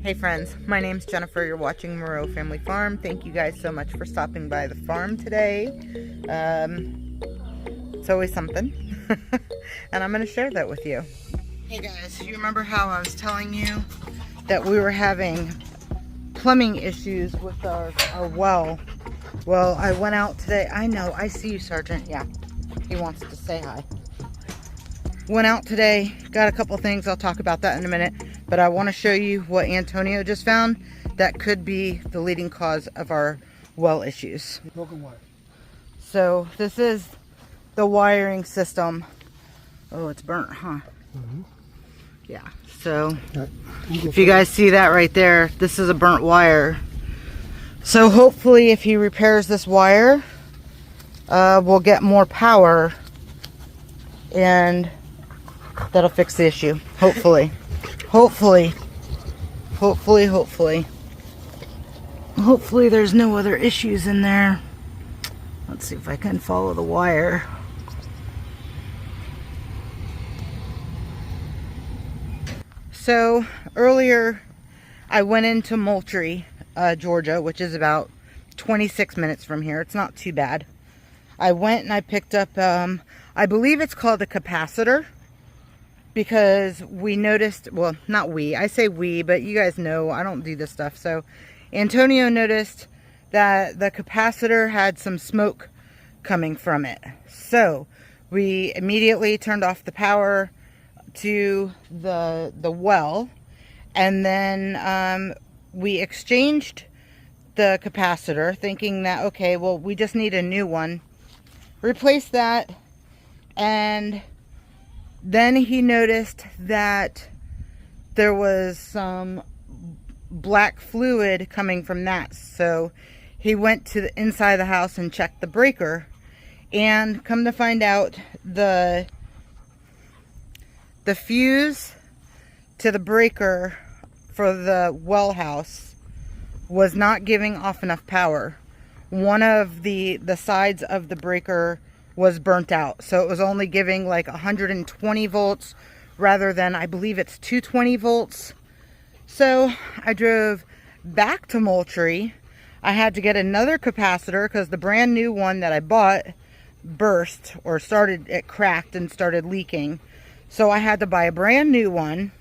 Hey friends, my name's Jennifer. You're watching Moreau Family Farm. Thank you guys so much for stopping by the farm today. It's always something. And I'm going to share that with you. Hey guys, you remember how I was telling you that we were having plumbing issues with our well? Well, I went out today. I know, I see you, Sergeant. Yeah, he wants to say hi. Went out today, got a couple things. I'll talk about that in a minute. But I want to show you what Antonio just found that could be the leading cause of our well issues. Broken wire. So this is the wiring system. Oh, it's burnt, huh? Mm-hmm. Yeah. So if you guys see that right there, this is a burnt wire. So hopefully if he repairs this wire, we'll get more power and that'll fix the issue. Hopefully. Hopefully there's no other issues in there. Let's see if I can follow the wire. So earlier I went into Moultrie, Georgia, which is about 26 minutes from here. It's not too bad. I went and I picked up, I believe it's called a capacitor. Because we noticed, well, not we, I say we, but you guys know I don't do this stuff. So Antonio noticed that the capacitor had some smoke coming from it. So we immediately turned off the power to the well, and then we exchanged the capacitor thinking that, okay, well, we just need a new one. Replaced that, and then he noticed that there was some black fluid coming from that. So he went to the inside of the house and checked the breaker, and come to find out the fuse to the breaker for the well house was not giving off enough power. One of the sides of the breaker was burnt out, so it was only giving like 120 volts rather than, I believe it's 220 volts. So I drove back to Moultrie. I had to get another capacitor because the brand new one that I bought burst, or it cracked and started leaking. So I had to buy a brand new one,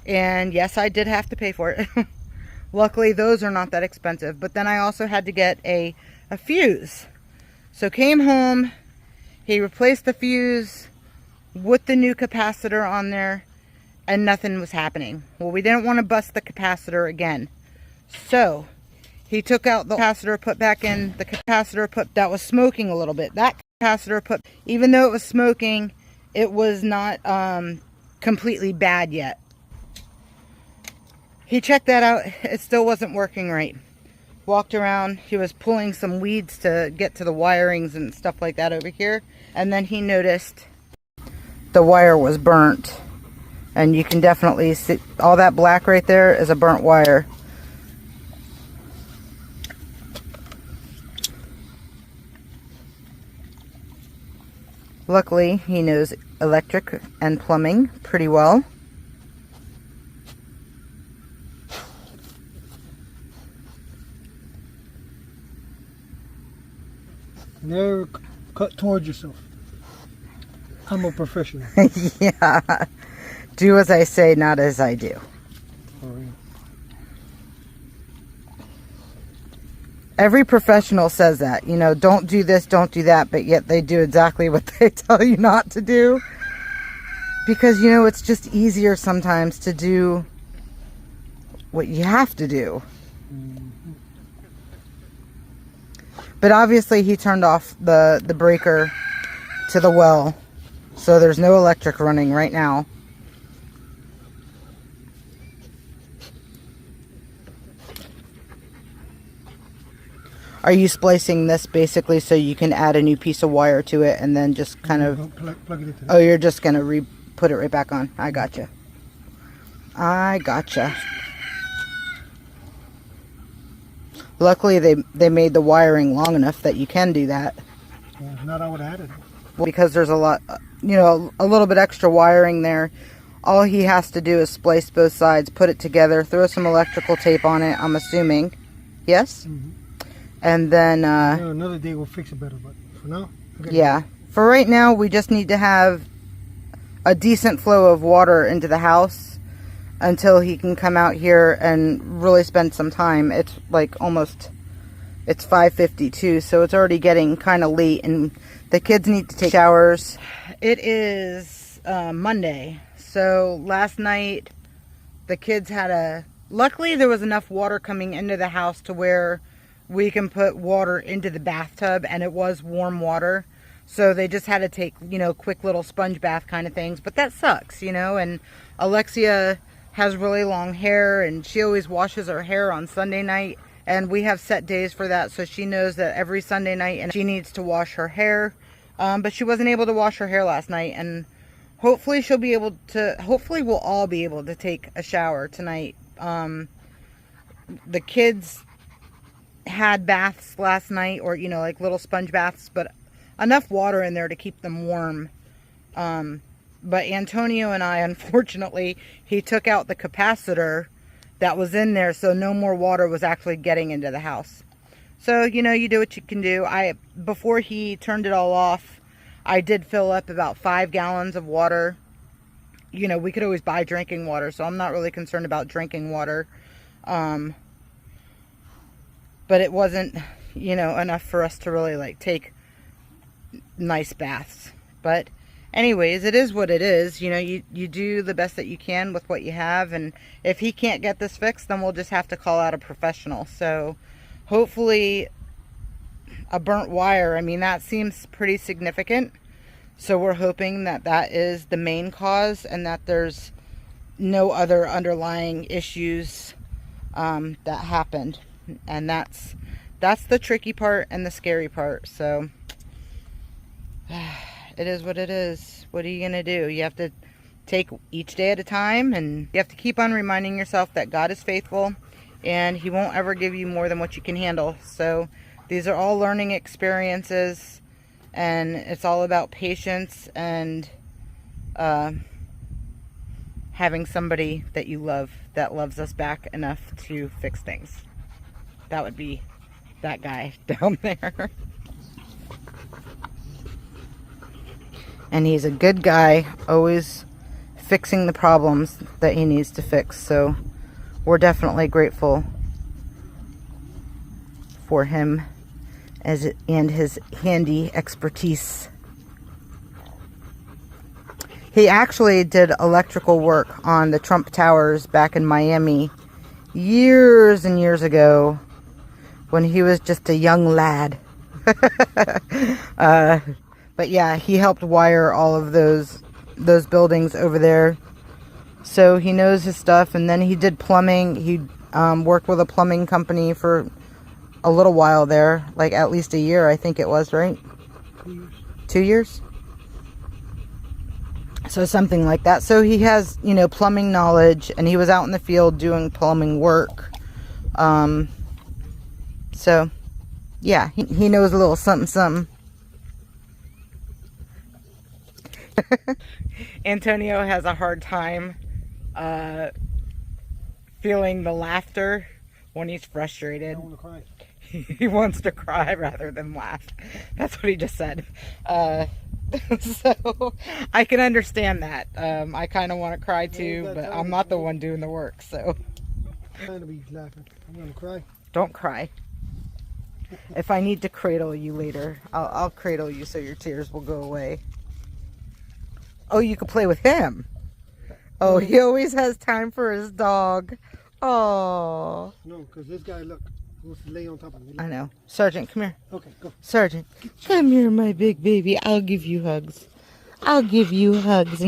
and yes, I did have to pay for it. Luckily those are not that expensive. But then I also had to get a fuse. So came home, he replaced the fuse with the new capacitor on there, and nothing was happening. Well, we didn't want to bust the capacitor again. So he took out the capacitor, put back in the capacitor, that was smoking a little bit. That capacitor even though it was smoking, it was not completely bad yet. He checked that out. It still wasn't working right. Walked around, he was pulling some weeds to get to the wirings and stuff like that over here, and then he noticed the wire was burnt, and you can definitely see all that black right there is a burnt wire. Luckily he knows electric and plumbing pretty well. Never cut towards yourself. I'm a professional. Yeah. Do as I say, not as I do. For real. Every professional says that. You know, don't do this, don't do that, but yet they do exactly what they tell you not to do. Because, you know, it's just easier sometimes to do what you have to do. But obviously he turned off the breaker to the well, so there's no electric running right now. Are you splicing this basically so you can add a new piece of wire to it and then just kind of... Plug it into oh, you're just going to put it right back on. I gotcha. I gotcha. Luckily, they made the wiring long enough that you can do that. Yeah, if not, I would have added it. Because there's a lot, you know, a little bit extra wiring there All he has to do is splice both sides, put it together, throw some electrical tape on it, I'm assuming. Yes? Mm-hmm. And then, another day we'll fix it better, but for now, yeah. For right now, we just need to have a decent flow of water into the house until he can come out here and really spend some time. It's like almost, it's 5:52, so it's already getting kind of late, and the kids need to take showers. It is Monday, so last night the kids had luckily there was enough water coming into the house to where we can put water into the bathtub, and it was warm water. So they just had to take, quick little sponge bath kind of things. But that sucks, and Alexia has really long hair, and she always washes her hair on Sunday night. And we have set days for that, so she knows that every Sunday night and she needs to wash her hair. But she wasn't able to wash her hair last night, and hopefully she'll be able to, hopefully we'll all be able to take a shower tonight. The kids had baths last night, or, like little sponge baths, but enough water in there to keep them warm. But Antonio and I, unfortunately, he took out the capacitor that was in there, so no more water was actually getting into the house. So, you do what you can do. Before he turned it all off, I did fill up about 5 gallons of water. We could always buy drinking water, so I'm not really concerned about drinking water. But it wasn't, enough for us to really, take nice baths. But anyways, it is what it is. You do the best that you can with what you have, and if he can't get this fixed, then we'll just have to call out a professional. So hopefully a burnt wire, that seems pretty significant, so we're hoping that that is the main cause and that there's no other underlying issues that happened. And that's the tricky part and the scary part. So it is what it is. What are you gonna do? You have to take each day at a time, and you have to keep on reminding yourself that God is faithful and he won't ever give you more than what you can handle. So these are all learning experiences, and it's all about patience and having somebody that you love that loves us back enough to fix things. That would be that guy down there. And he's a good guy, always fixing the problems that he needs to fix. So we're definitely grateful for him and his handy expertise. He actually did electrical work on the Trump Towers back in Miami years and years ago when he was just a young lad. But yeah, he helped wire all of those buildings over there. So he knows his stuff. And then he did plumbing. He worked with a plumbing company for a little while there, like at least a year, I think it was, right? 2 years. 2 years? So something like that. So he has, plumbing knowledge, and he was out in the field doing plumbing work. So yeah, he knows a little something, something. Antonio has a hard time feeling the laughter when he's frustrated. I want to cry. He wants to cry rather than laugh. That's what he just said. So I can understand that. I kind of want to cry too, but I'm not the one doing the work. So I'm trying to be laughing. I'm gonna cry. Don't cry. If I need to cradle you later, I'll cradle you so your tears will go away. Oh, you can play with him. Oh, he always has time for his dog. Oh. No, because this guy, look, wants to lay on top of me. I know. Sergeant, come here. Okay, go. Sergeant, come here, my big baby. I'll give you hugs. I'll give you hugs.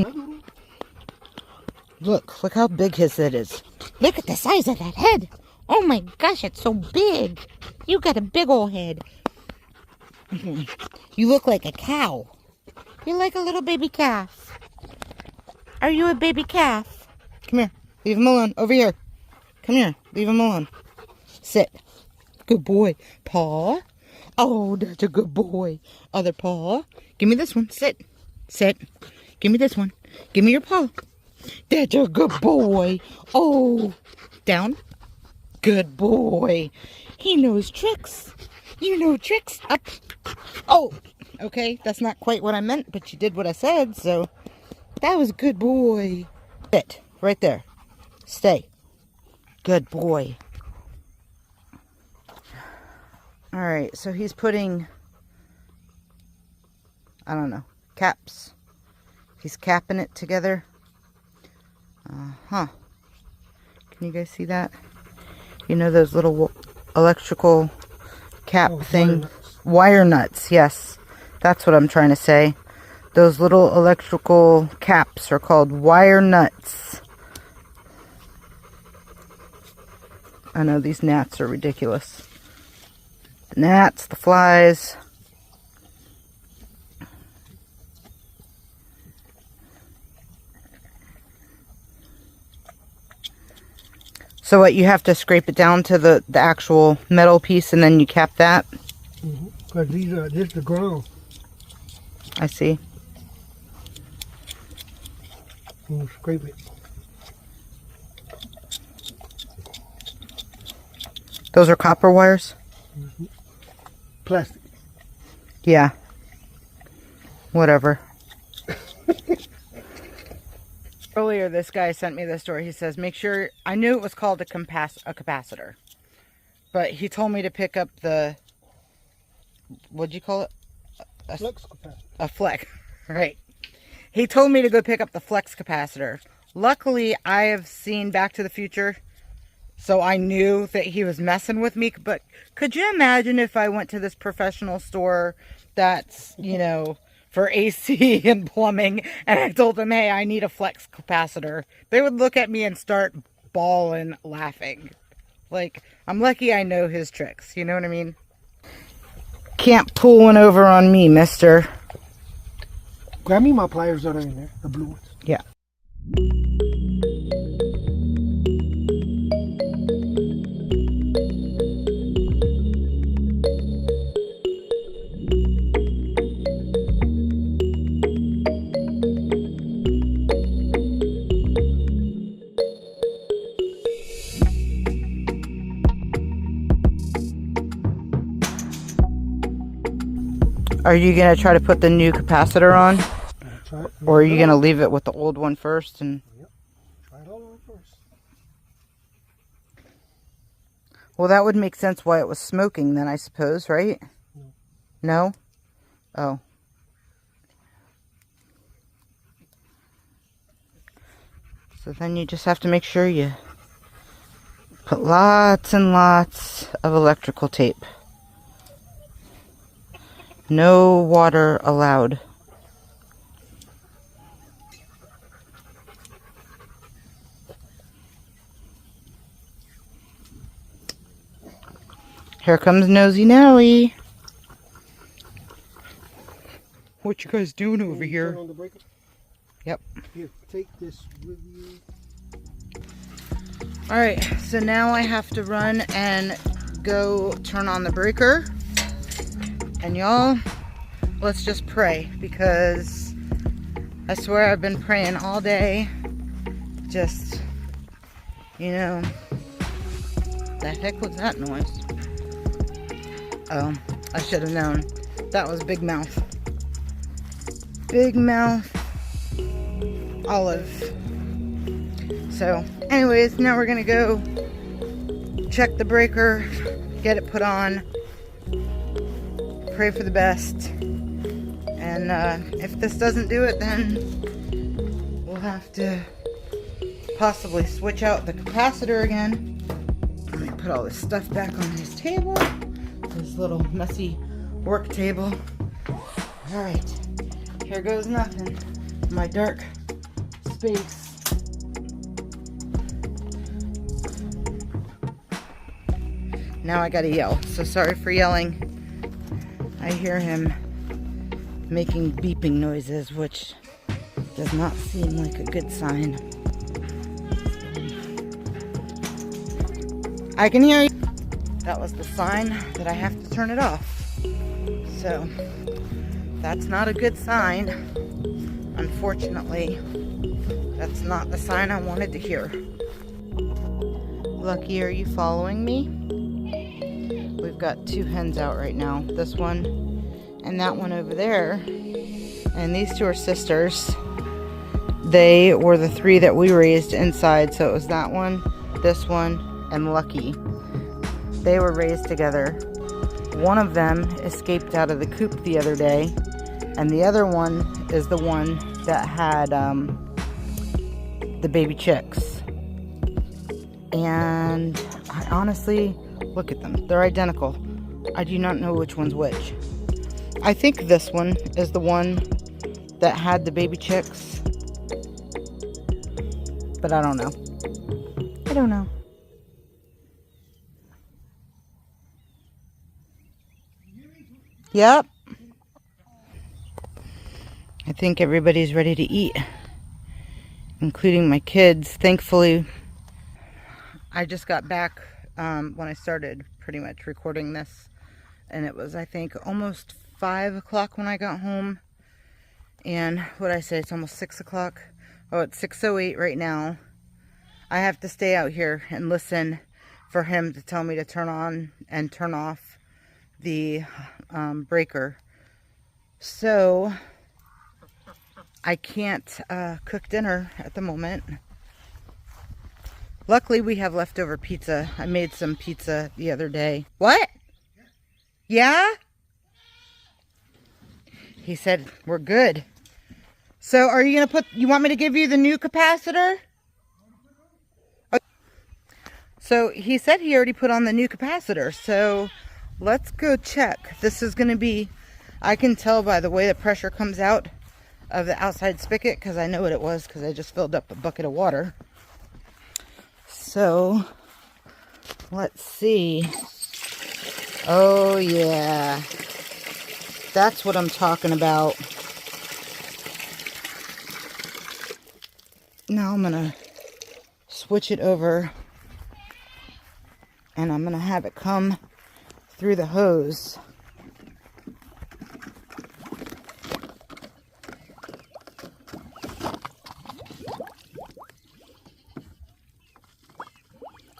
Look how big his head is. Look at the size of that head. Oh my gosh, it's so big. You got a big old head. You look like a cow. You're like a little baby calf. Are you a baby calf? Come here. Leave him alone. Over here. Come here. Leave him alone. Sit. Good boy. Paw. Oh, that's a good boy. Other paw. Give me this one. Sit. Sit. Give me this one. Give me your paw. That's a good boy. Oh, down. Good boy. He knows tricks. You know tricks. Up. Oh, okay. That's not quite what I meant, but you did what I said, so that was a good boy. Sit right there. Stay. Good boy. All right, so he's putting, I don't know, caps. He's capping it together. Can you guys see that? You know those little electrical cap thing? Wire nuts, yes. That's what I'm trying to say. Those little electrical caps are called wire nuts. I know these gnats are ridiculous. The gnats, the flies. So what, you have to scrape it down to the actual metal piece and then you cap that? Because this is the ground. I see. And you scrape it. Those are copper wires? Plastic. Yeah. Whatever. Earlier, this guy sent me this story. He says, make sure, I knew it was called a capacitor, but he told me to pick up the, what'd you call it? Flux capacitor. A flex, right. He told me to go pick up the flex capacitor. Luckily, I have seen Back to the Future, so I knew that he was messing with me. But could you imagine if I went to this professional store that's, you know, for AC and plumbing, and I told them, hey, I need a flex capacitor? They would look at me and start bawling, laughing. Like, I'm lucky I know his tricks, you know what I mean? Can't pull one over on me, mister. Grab me my pliers that are in there, the blue ones. Yeah. Are you going to try to put the new capacitor on? Try it. Or are you going to leave it with the old one first? And Yep. Try it all on first. well, that would make sense why it was smoking then, I suppose, right? No? Oh. So then you just have to make sure you put lots and lots of electrical tape. No water allowed. Here comes Nosy Nelly. What you guys doing over here? Turn on the breaker? Yep. Here, take this with you. Alright, so now I have to run and go turn on the breaker. And y'all, let's just pray, because I swear I've been praying all day. Just, you know, the heck was that noise? Oh, I should have known. That was Big Mouth. Big Mouth Olive. So, anyways, now we're gonna go check the breaker, get it put on, pray for the best, and if this doesn't do it, then we'll have to possibly switch out the capacitor again. Let me put all this stuff back on his table, this little messy work table. All right, here goes nothing. My dark space. Now I gotta yell, so sorry for yelling. I hear him making beeping noises, which does not seem like a good sign. I can hear you. That was the sign that I have to turn it off. So, that's not a good sign, unfortunately. Unfortunately, that's not the sign I wanted to hear. Lucky, are you following me? We've got 2 hens out right now. This one and that one over there. And these 2 are sisters. They were the 3 that we raised inside. So it was that one, this one, and Lucky. They were raised together. One of them escaped out of the coop the other day. And the other one is the one that had the baby chicks. And I honestly, look at them. They're identical. I do not know which one's which. I think this one is the one that had the baby chicks. But I don't know. I don't know. Yep. I think everybody's ready to eat, including my kids. Thankfully, I just got back when I started pretty much recording this, and it was, I think, almost 5 o'clock when I got home. And what I say, it's almost 6 o'clock. Oh, it's 6:08 right now. I have to stay out here and listen for him to tell me to turn on and turn off the breaker. So I can't cook dinner at the moment. Luckily, we have leftover pizza. I made some pizza the other day. What? Yeah? He said, we're good. So are you going to put, you want me to give you the new capacitor? So he said he already put on the new capacitor. So let's go check. This is going to be, I can tell by the way the pressure comes out of the outside spigot, because I know what it was, because I just filled up a bucket of water. So let's see. Oh yeah, that's what I'm talking about. Now I'm gonna switch it over, and I'm gonna have it come through the hose.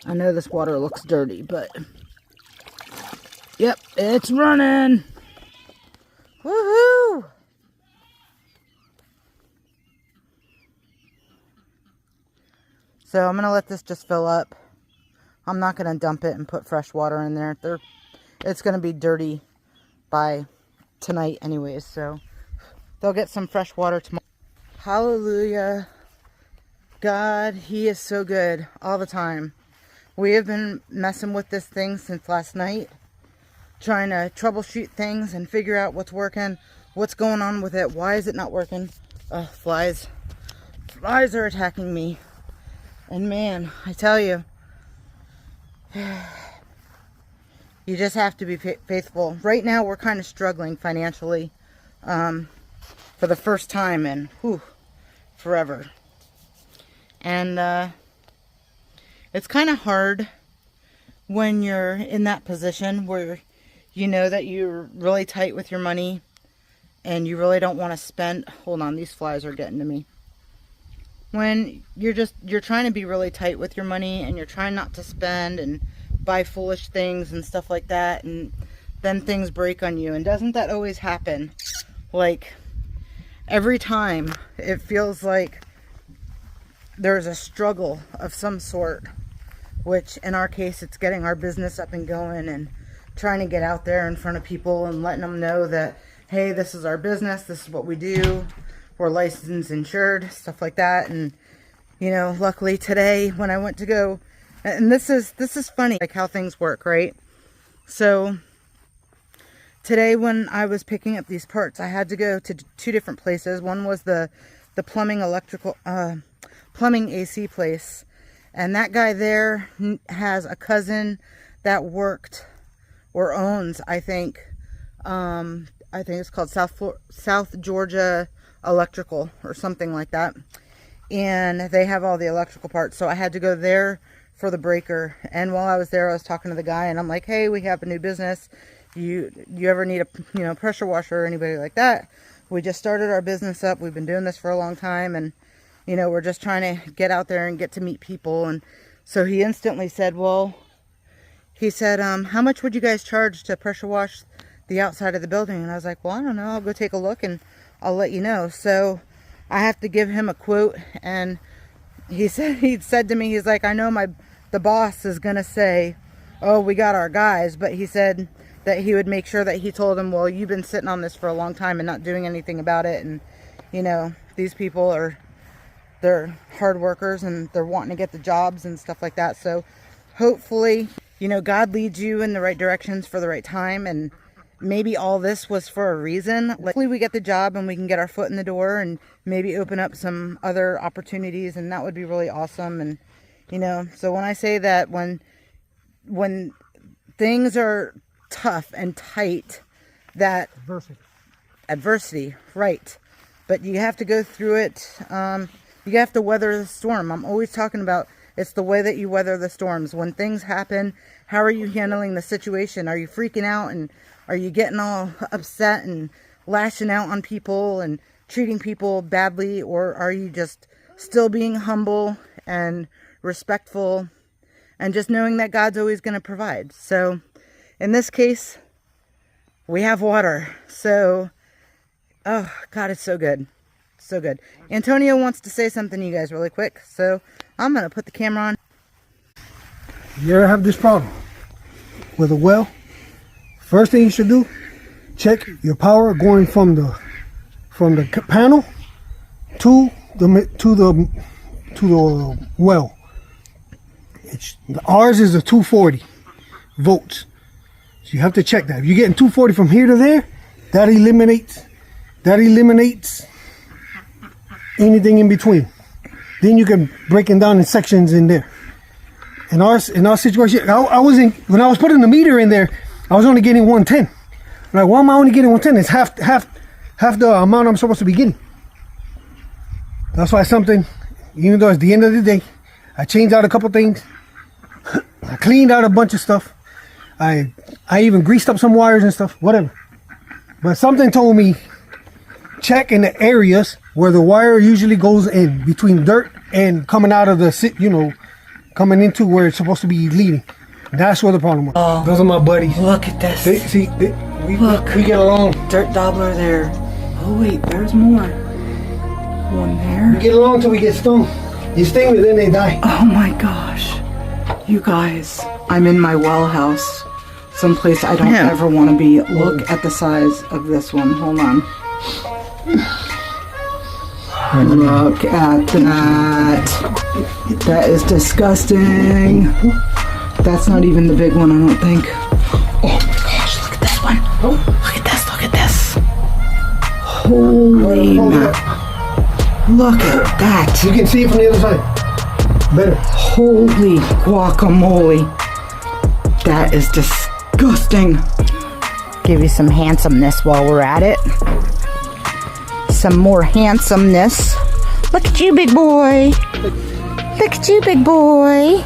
I know this water looks dirty, but yep, it's running. Woohoo! So I'm going to let this just fill up. I'm not going to dump it and put fresh water in there. It's going to be dirty by tonight anyways, so they'll get some fresh water tomorrow. Hallelujah. God, He is so good all the time. We have been messing with this thing since last night, trying to troubleshoot things and figure out what's working, what's going on with it, why is it not working. Flies. Flies are attacking me. And man, I tell you, you just have to be faithful. Right now, we're kind of struggling financially for the first time in forever. And it's kind of hard when you're in that position where you know that you're really tight with your money and you really don't want to spend. Hold on, these flies are getting to me. When you're trying to be really tight with your money and you're trying not to spend and buy foolish things and stuff like that, and then things break on you. And doesn't that always happen? Like every time it feels like there's a struggle of some sort, which in our case, it's getting our business up and going and trying to get out there in front of people and letting them know that, hey, this is our business, this is what we do, we're licensed, insured, stuff like that. And you know, luckily today when I went to go, and this is funny, like how things work, right? So today when I was picking up these parts, I had to go to 2 different places. One was the plumbing AC place. And that guy there has a cousin that worked or owns, I think it's called South Georgia Electrical or something like that. And they have all the electrical parts. So I had to go there for the breaker. And while I was there, I was talking to the guy and I'm like, hey, we have a new business. You ever need a pressure washer or anybody like that? We just started our business up. We've been doing this for a long time, and you know, we're just trying to get out there and get to meet people. And so he instantly said, well, he said, how much would you guys charge to pressure wash the outside of the building? And I was like, well, I don't know, I'll go take a look and I'll let you know. So I have to give him a quote, and he said to me, he's like, I know the boss is gonna say, oh, we got our guys, but he said that he would make sure that he told him, well, you've been sitting on this for a long time and not doing anything about it, and you know, these people they're hard workers and they're wanting to get the jobs and stuff like that. So hopefully, you know, God leads you in the right directions for the right time, and maybe all this was for a reason. Hopefully we get the job and we can get our foot in the door and maybe open up some other opportunities, and that would be really awesome. And you know, so when I say that when things are tough and tight, that adversity, right, but you have to go through it. You have to weather the storm. I'm always talking about it's the way that you weather the storms. When things happen, how are you handling the situation? Are you freaking out, and are you getting all upset and lashing out on people and treating people badly, or are you just still being humble and respectful and just knowing that God's always going to provide? So in this case, we have water. So, oh God, it's so good. So good. Antonio wants to say something to you guys really quick, so I'm going to put the camera on. You ever have this problem with a well? First thing you should do, check your power going from the panel to the well. Ours is a 240 volts. So you have to check that. If you're getting 240 from here to there, that eliminates anything in between. Then you can break it down in sections in there. In our situation, when I was putting the meter in there, I was only getting 110. Like, why am I only getting 110? It's half the amount I'm supposed to be getting. That's why even though it's the end of the day, I changed out a couple things. I cleaned out a bunch of stuff. I even greased up some wires and stuff, whatever. But something told me, check in the areas where the wire usually goes in, between dirt and coming out of coming into where it's supposed to be leading. That's where the problem was. Oh, those are my buddies. Look at this. We get along. Dirt dabbler there. Oh wait, there's more. One there. We get along till we get stung. You sting me, then they die. Oh my gosh. You guys, I'm in my well house. Someplace I don't ever want to be. Look at the size of this one. Hold on. Look at that. That is disgusting. That's not even the big one, I don't think. Oh my gosh, look at this one. Look at this, look at this. Holy man. Look at that. You can see it from the other side. Better. Holy guacamole. That is disgusting. Give you some handsomeness while we're at it. Some more handsomeness. Look at you, big boy. Look at you, big boy.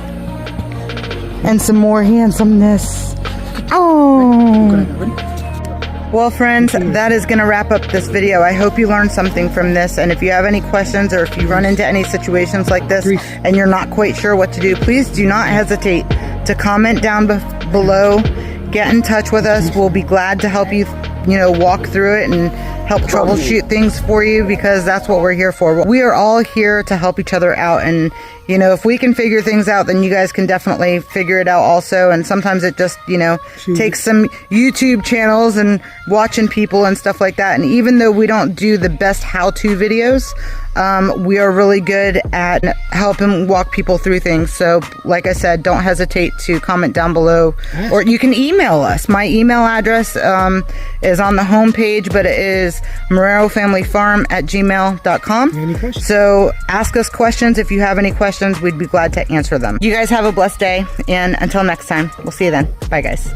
And some more handsomeness. Oh. Well, friends, that is going to wrap up this video. I hope you learned something from this. And if you have any questions, or if you run into any situations like this and you're not quite sure what to do, please do not hesitate to comment down below. Get in touch with us. We'll be glad to help you, walk through it and help troubleshoot things for you, because that's what we're here for. We are all here to help each other out, and if we can figure things out, then you guys can definitely figure it out also. And sometimes it just takes some YouTube channels and watching people and stuff like that. And even though we don't do the best how-to videos, we are really good at helping walk people through things. So like I said, don't hesitate to comment down below, or you can email us. My email address is on the home page, but it is marrerofamilyfarm@gmail.com. Any questions? So ask us questions. If you have any questions, we'd be glad to answer them. You guys have a blessed day, and until next time, we'll see you then. Bye guys.